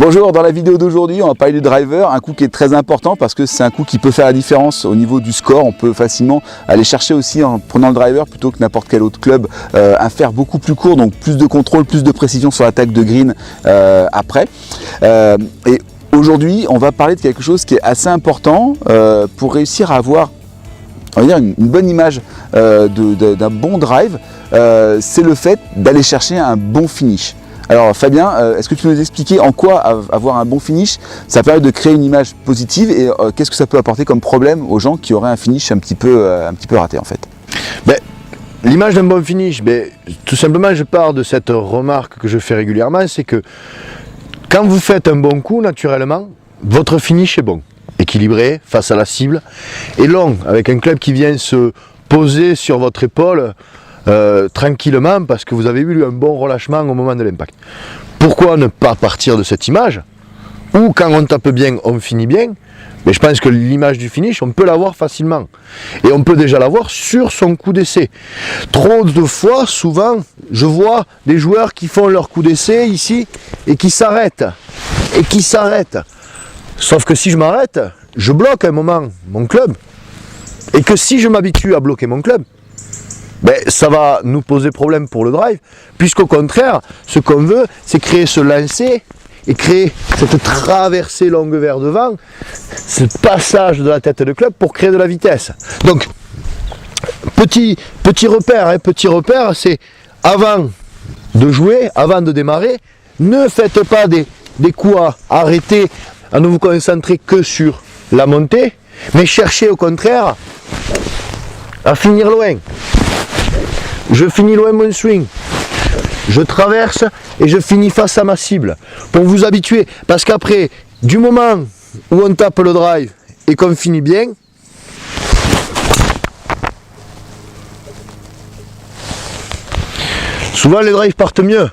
Bonjour, dans la vidéo d'aujourd'hui, on va parler du driver, un coup qui est très important parce que c'est un coup qui peut faire la différence au niveau du score. On peut facilement aller chercher aussi en prenant le driver plutôt que n'importe quel autre club un fer beaucoup plus court, donc plus de contrôle, plus de précision sur l'attaque de green après. Et aujourd'hui, on va parler de quelque chose qui est assez important pour réussir à avoir, on va dire, une bonne image d'un bon drive. C'est le fait d'aller chercher un bon finish. Alors Fabien, est-ce que tu peux nous expliquer en quoi avoir un bon finish, ça permet de créer une image positive et qu'est-ce que ça peut apporter comme problème aux gens qui auraient un finish un petit peu raté en fait? L'image d'un bon finish, tout simplement je pars de cette remarque que je fais régulièrement, c'est que quand vous faites un bon coup, naturellement, votre finish est bon, équilibré, face à la cible, et long, avec un club qui vient se poser sur votre épaule, tranquillement parce que vous avez eu un bon relâchement au moment de l'impact. Pourquoi ne pas partir de cette image où quand on tape bien, on finit bien? Mais je pense que l'image du finish, on peut l'avoir facilement. Et on peut déjà l'avoir sur son coup d'essai. Trop de fois, souvent, je vois des joueurs qui font leur coup d'essai ici et qui s'arrêtent. Sauf que si je m'arrête, je bloque un moment mon club. Et que si je m'habitue à bloquer mon club, ça va nous poser problème pour le drive, puisqu'au contraire, ce qu'on veut, c'est créer ce lancer et créer cette traversée longue vers devant, ce passage de la tête de club pour créer de la vitesse. Donc, petit repère, c'est avant de jouer, avant de démarrer, ne faites pas des coups à arrêter, à ne vous concentrer que sur la montée, mais cherchez au contraire à finir loin. Je finis loin mon swing, je traverse et je finis face à ma cible pour vous habituer, parce qu'après, du moment où on tape le drive et qu'on finit bien, souvent les drives partent mieux.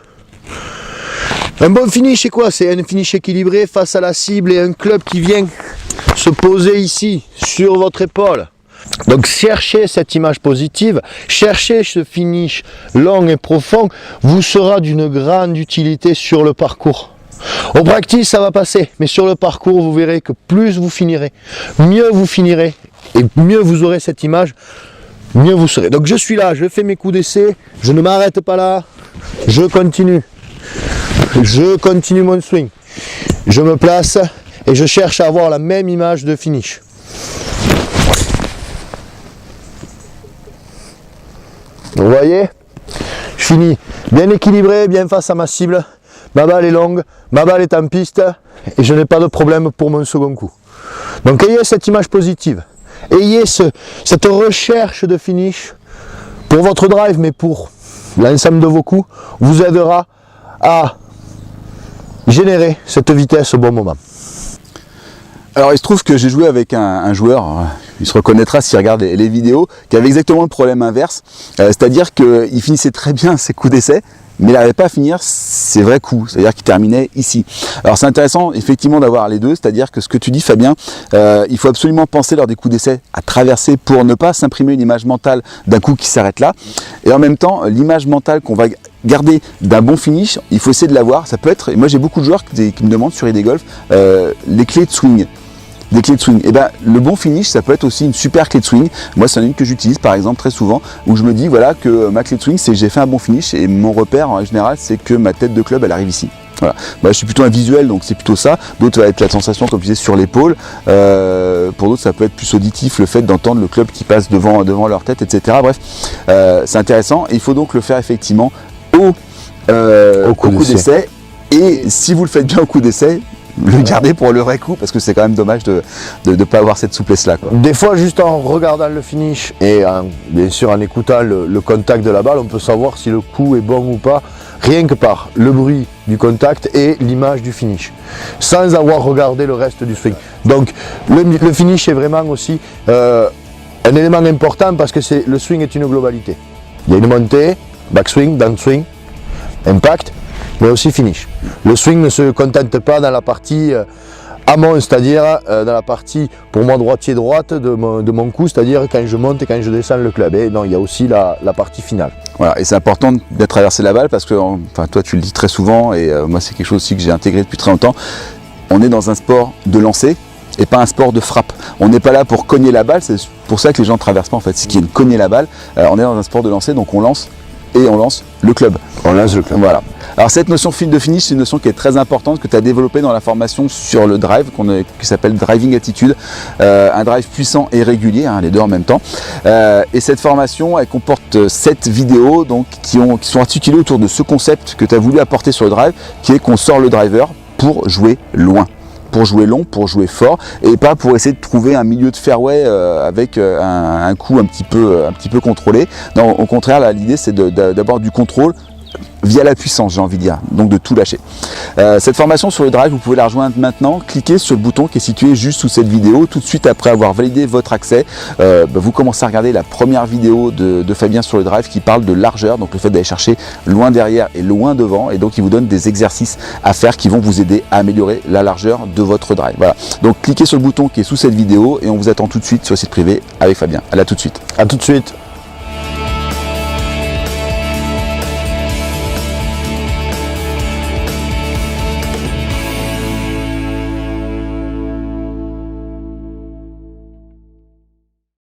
Un bon finish c'est quoi? C'est un finish équilibré face à la cible et un club qui vient se poser ici sur votre épaule. Donc cherchez cette image positive, cherchez ce finish long et profond, vous sera d'une grande utilité sur le parcours. Au practice ça va passer, mais sur le parcours vous verrez que plus vous finirez, mieux vous finirez et mieux vous aurez cette image, mieux vous serez. Donc je suis là, je fais mes coups d'essai, je ne m'arrête pas là, je continue mon swing, je me place et je cherche à avoir la même image de finish. Vous voyez, je finis bien équilibré, bien face à ma cible, ma balle est longue, ma balle est en piste et je n'ai pas de problème pour mon second coup. Donc ayez cette image positive, ayez cette recherche de finish pour votre drive, mais pour l'ensemble de vos coups, vous aidera à générer cette vitesse au bon moment. Alors il se trouve que j'ai joué avec un joueur, il se reconnaîtra s'il regarde les vidéos, qui avait exactement le problème inverse, c'est-à-dire qu'il finissait très bien ses coups d'essai, mais il n'arrivait pas à finir ses vrais coups, c'est-à-dire qu'il terminait ici. Alors c'est intéressant effectivement d'avoir les deux, c'est-à-dire que ce que tu dis Fabien, il faut absolument penser lors des coups d'essai à traverser pour ne pas s'imprimer une image mentale d'un coup qui s'arrête là, et en même temps l'image mentale qu'on va garder d'un bon finish, il faut essayer de l'avoir. Ça peut être, et moi j'ai beaucoup de joueurs qui me demandent sur ID Golf les clés de swing. Des clés de swing. Et le bon finish, ça peut être aussi une super clé de swing. Moi, c'en est une que j'utilise par exemple très souvent, où je me dis voilà que ma clé de swing, c'est que j'ai fait un bon finish et mon repère en général, c'est que ma tête de club, elle arrive ici. Voilà. Je suis plutôt un visuel, donc c'est plutôt ça. D'autres, ça va être la sensation, comme je disais, sur l'épaule. Pour d'autres, ça peut être plus auditif, le fait d'entendre le club qui passe devant leur tête, etc. Bref, c'est intéressant. Et il faut donc le faire effectivement au coup d'essai. Et si vous le faites bien au coup d'essai, le garder pour le vrai coup, parce que c'est quand même dommage de ne pas avoir cette souplesse là. Des fois, juste en regardant le finish et bien sûr en écoutant le contact de la balle, on peut savoir si le coup est bon ou pas, rien que par le bruit du contact et l'image du finish, sans avoir regardé le reste du swing. Donc le finish est vraiment aussi un élément important, parce que le swing est une globalité. Il y a une montée, backswing, downswing, impact, mais aussi finish. Le swing ne se contente pas dans la partie amont, c'est-à-dire dans la partie, pour moi, droitier-droite de mon cou, c'est-à-dire quand je monte et quand je descends le club. Et non, il y a aussi la partie finale. Voilà, et c'est important de traverser la balle parce que, enfin, toi tu le dis très souvent et moi c'est quelque chose aussi que j'ai intégré depuis très longtemps. On est dans un sport de lancer et pas un sport de frappe. On n'est pas là pour cogner la balle, c'est pour ça que les gens ne traversent pas en fait, c'est qu'ils viennent cogner la balle. On est dans un sport de lancer, donc on lance et on lance le club. On lance le club. Voilà. Alors cette notion fil de finish, c'est une notion qui est très importante, que tu as développée dans la formation sur le drive, qui s'appelle Driving Attitude, un drive puissant et régulier, hein, les deux en même temps. Et cette formation, elle comporte 7 vidéos donc, qui sont articulées autour de ce concept que tu as voulu apporter sur le drive, qui est qu'on sort le driver pour jouer loin. Pour jouer long, pour jouer fort, et pas pour essayer de trouver un milieu de fairway avec un coup un petit peu contrôlé. Non, au contraire, là, l'idée c'est d'avoir du contrôle via la puissance, j'ai envie de dire, donc de tout lâcher. Cette formation sur le drive, vous pouvez la rejoindre maintenant. Cliquez sur le bouton qui est situé juste sous cette vidéo. Tout de suite après avoir validé votre accès, vous commencez à regarder la première vidéo de Fabien sur le drive qui parle de largeur, donc le fait d'aller chercher loin derrière et loin devant, et donc il vous donne des exercices à faire qui vont vous aider à améliorer la largeur de votre drive. Voilà. Donc cliquez sur le bouton qui est sous cette vidéo et on vous attend tout de suite sur le site privé avec Fabien. Allez, à tout de suite. À tout de suite.